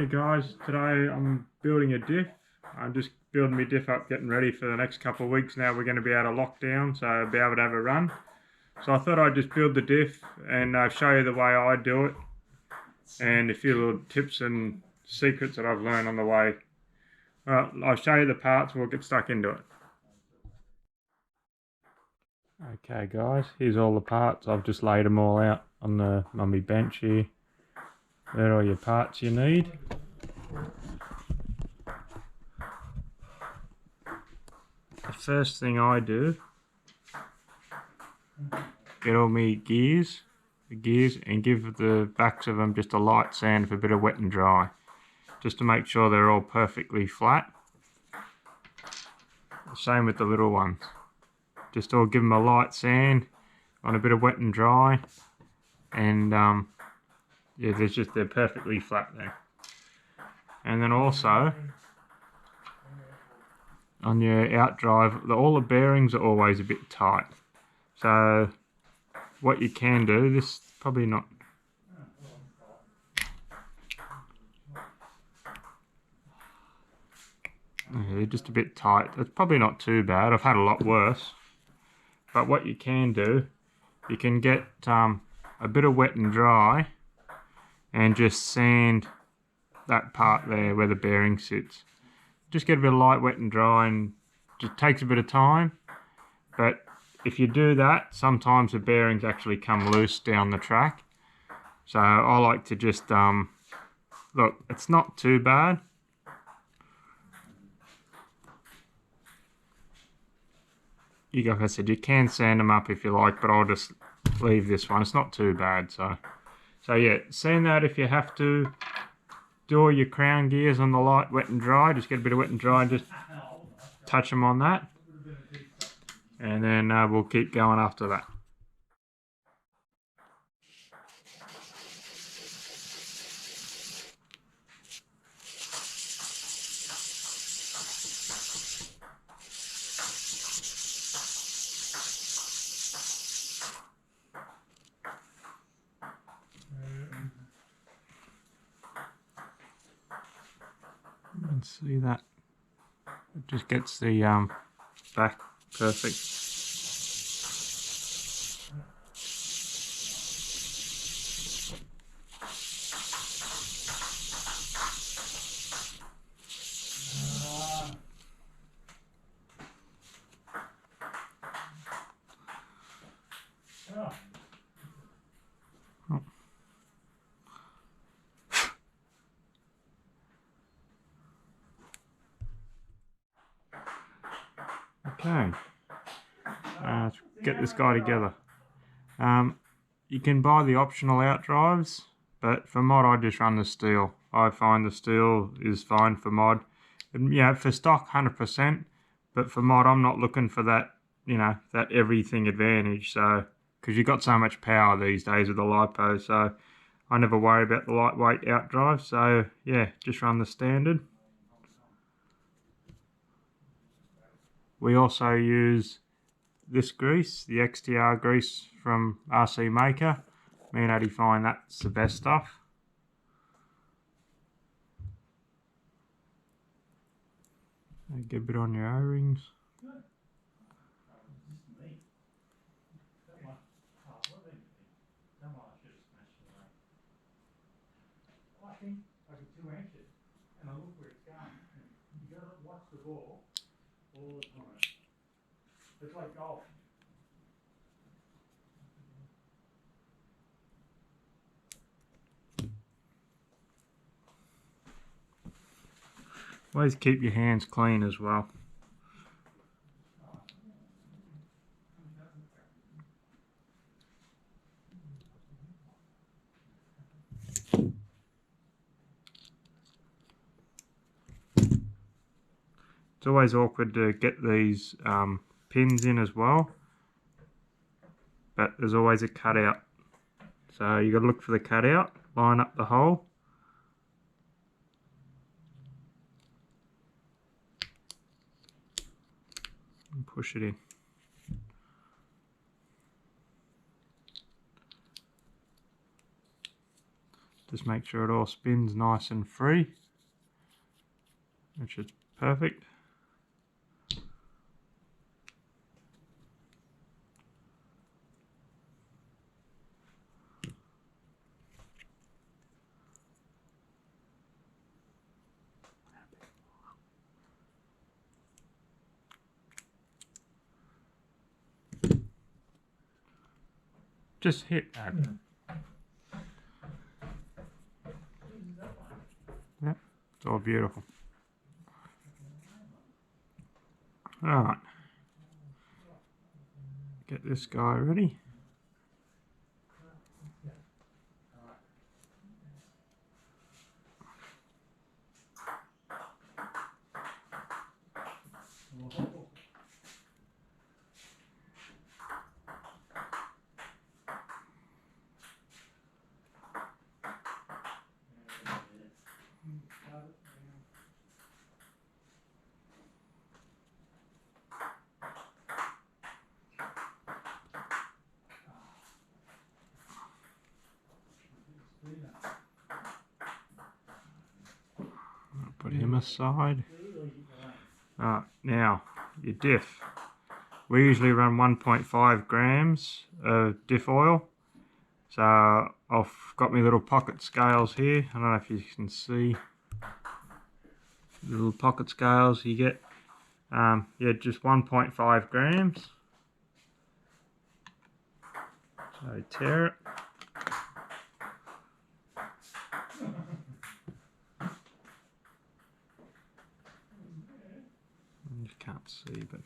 Hey guys, today I'm building a diff. I'm just building my diff up, getting ready for the next couple of weeks. Now we're going to be out of lockdown, so I'll be able to have a run. So I thought I'd just build the diff and show you the way I do it and a few little tips and secrets that I've learned on the way. I'll show you the parts and we'll get stuck into it. Okay guys, here's all the parts. I've just laid them all out on my bench here. There are all your parts you need. The first thing I do, get all my gears, and give the backs of them just a light sand for a bit of wet and dry, just to make sure they're all perfectly flat. Same with the little ones. Just all give them a light sand on a bit of wet and dry, and yeah, they're perfectly flat there. And then also on your outdrive, all the bearings are always a bit tight. So what you can do, this probably not. They're just a bit tight. It's probably not too bad. I've had a lot worse. But what you can do, you can get a bit of wet and dry and just sand that part there where the bearing sits. Just get a bit of light wet and dry, and just takes a bit of time. But if you do that, sometimes the bearings actually come loose down the track. So I like to just, look, it's not too bad. Like I said, you can sand them up if you like, but I'll just leave this one. It's not too bad. So yeah, sand that if you have to. Do all your crown gears on the light wet and dry. Just get a bit of wet and dry and just touch them on that. And then we'll keep going after that. And see that it just gets the back perfect. Okay, let's get this guy together. You can buy the optional outdrives, but for mod I just run the steel. I find the steel is fine for mod. And, yeah, for stock 100%, but for mod I'm not looking for that, that everything advantage. So, because you've got so much power these days with the LiPo, so I never worry about the lightweight outdrive. So yeah, just run the standard. We also use this grease, the XTR grease from RC Maker. Me and Addy find that's the best stuff. Get a bit on your O-rings. I think like 2 inches, and I look where it's going. You gotta watch the ball all the time. It's like golf. Always keep your hands clean as well. It's always awkward to get these pins in as well, but there's always a cutout. So you got to look for the cutout, line up the hole. And push it in. Just make sure it all spins nice and free, which is perfect. Just hit that. Yep, it's all beautiful. Alright, get this guy ready. Put him aside. Alright, now your diff. We usually run 1.5 grams of diff oil. So I've got my little pocket scales here. I don't know if you can see. Little pocket scales you get. Yeah, just 1.5 grams. So tear it. You can't see, but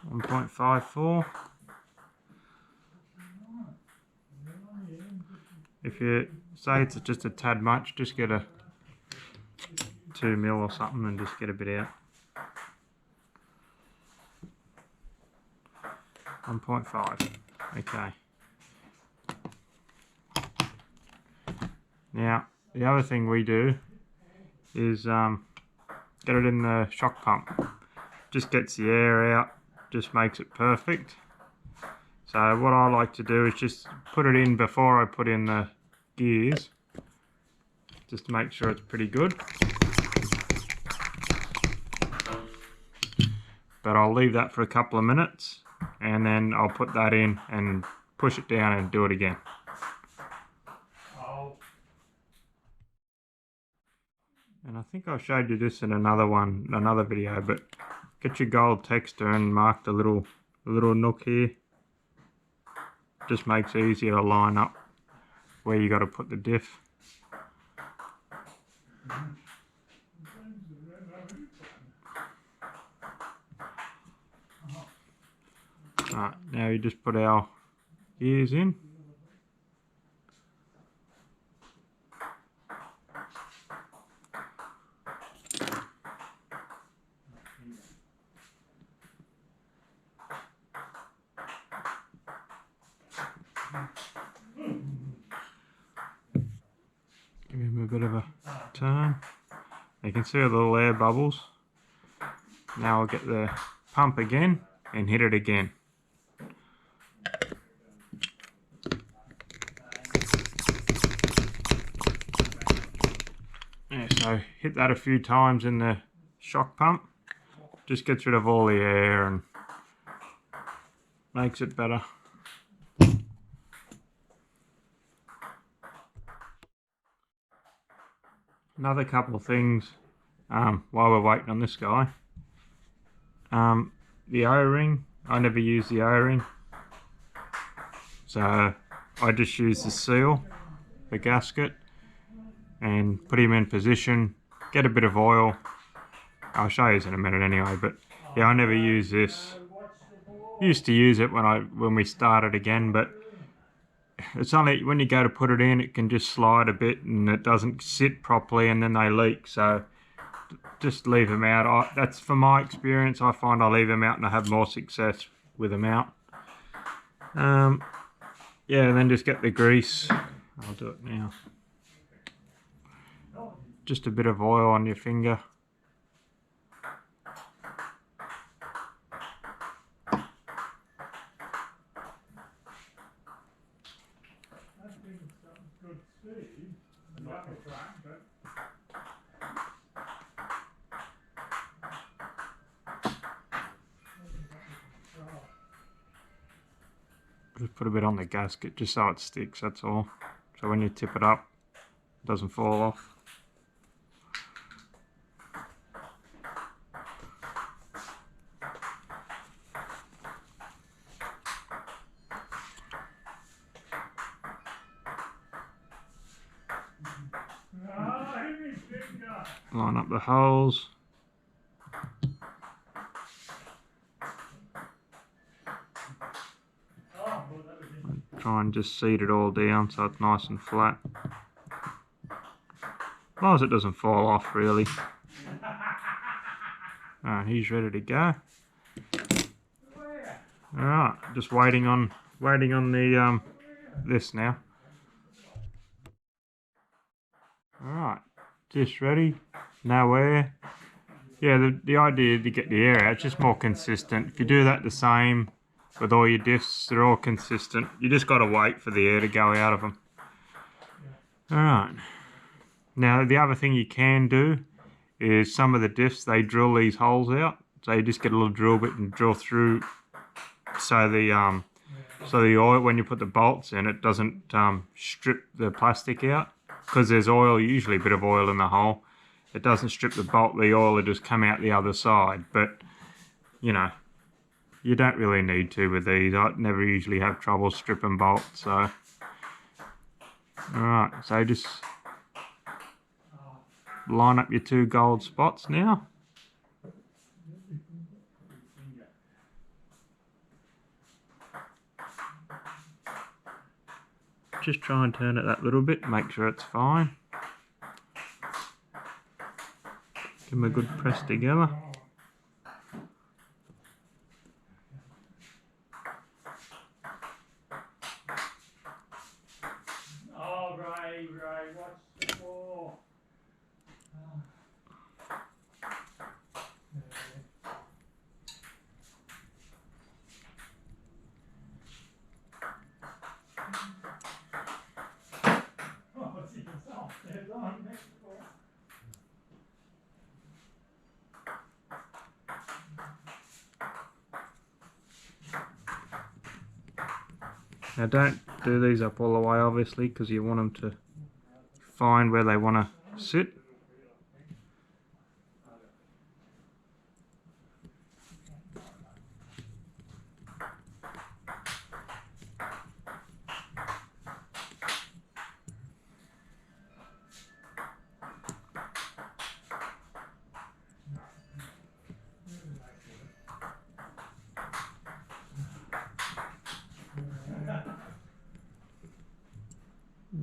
.54. If you say it's just a tad much, just get a 2 mil or something and just get a bit out. 1.5. Okay. Now the other thing we do is get it in the shock pump. Just gets the air out, just makes it perfect. So what I like to do is just put it in before I put in the gears, just to make sure it's pretty good. But I'll leave that for a couple of minutes and then I'll put that in and push it down and do it again. And I think I showed you this in another video, but get your gold texture and mark the little nook here. Just makes it easier to line up where you got to put the diff. Alright, now you just put our gears in. Give him a bit of a turn. You can see all the little air bubbles. Now I'll get the pump again and hit it again. Yeah, so hit that a few times in the shock pump. Just gets rid of all the air and makes it better. Another couple of things while we're waiting on this guy. The O-ring, I never use the O-ring, so I just use the seal, the gasket, and put him in position, get a bit of oil. I'll show you in a minute anyway, but yeah, I never use this. Used to use it when we started again, but it's only when you go to put it in, it can just slide a bit and it doesn't sit properly and then they leak. So just leave them out. That's from my experience. I find I leave them out and I have more success with them out. Yeah, and then just get the grease. I'll do it now. Just a bit of oil on your finger. Good speed. Not the track, but Just put a bit on the gasket just so it sticks, that's all. So when you tip it up, it doesn't fall off. Line up the holes. Try and just seat it all down so it's nice and flat. As long as it doesn't fall off, really. Alright, he's ready to go. Alright, just waiting on the this now. Alright, just ready. No air. Yeah, the idea to get the air out, it's just more consistent. If you do that the same with all your diffs, they're all consistent. You just got to wait for the air to go out of them. Alright. Now the other thing you can do is some of the diffs, they drill these holes out. So you just get a little drill bit and drill through so the oil, when you put the bolts in, it doesn't strip the plastic out. Because there's oil, usually a bit of oil in the hole. It doesn't strip the bolt, the oil will just come out the other side. But, you know, you don't really need to with these. I never usually have trouble stripping bolts, so. Alright, so just line up your two gold spots now. Just try and turn it that little bit, make sure it's fine. Give them a good press together. oh, Ray, watch the ball. Oh, it's even soft. There's on next ball. Now don't do these up all the way, obviously, because you want them to find where they want to sit.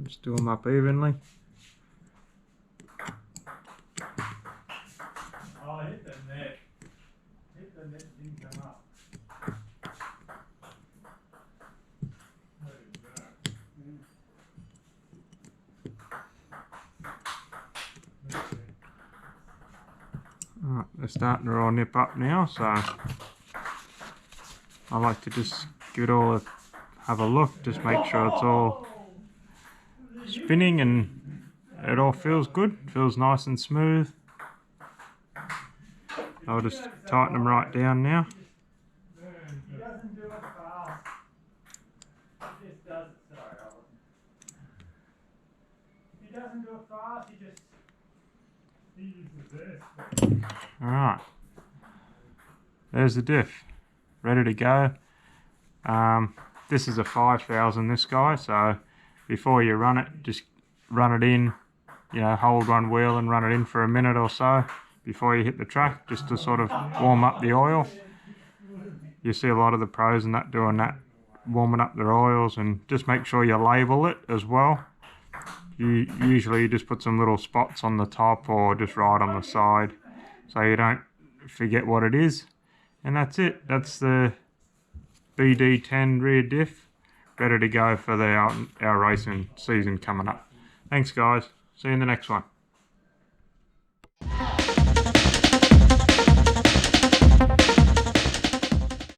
Just do them up evenly. Oh, hit the net. Hit the net, didn't come up. There you go. Alright, they're starting to all nip up now, so I like to just give it all have a look, just make sure it's all spinning and it all feels good, feels nice and smooth. I'll just tighten them right down now. He doesn't do it fast. He just does it. Sorry, I wasn't. He doesn't do it fast, he uses this. Alright, there's the diff, ready to go. This is a 5,000, this guy, so before you run it, just run it in, you know, hold one wheel and run it in for a minute or so before you hit the track, just to sort of warm up the oil. You see a lot of the pros and that doing that, warming up their oils, and just make sure you label it as well. You usually just put some little spots on the top or just right on the side. so you don't forget what it is. And that's it. That's the BD10 rear diff, ready to go for our racing season coming up. Thanks guys, see you in the next one.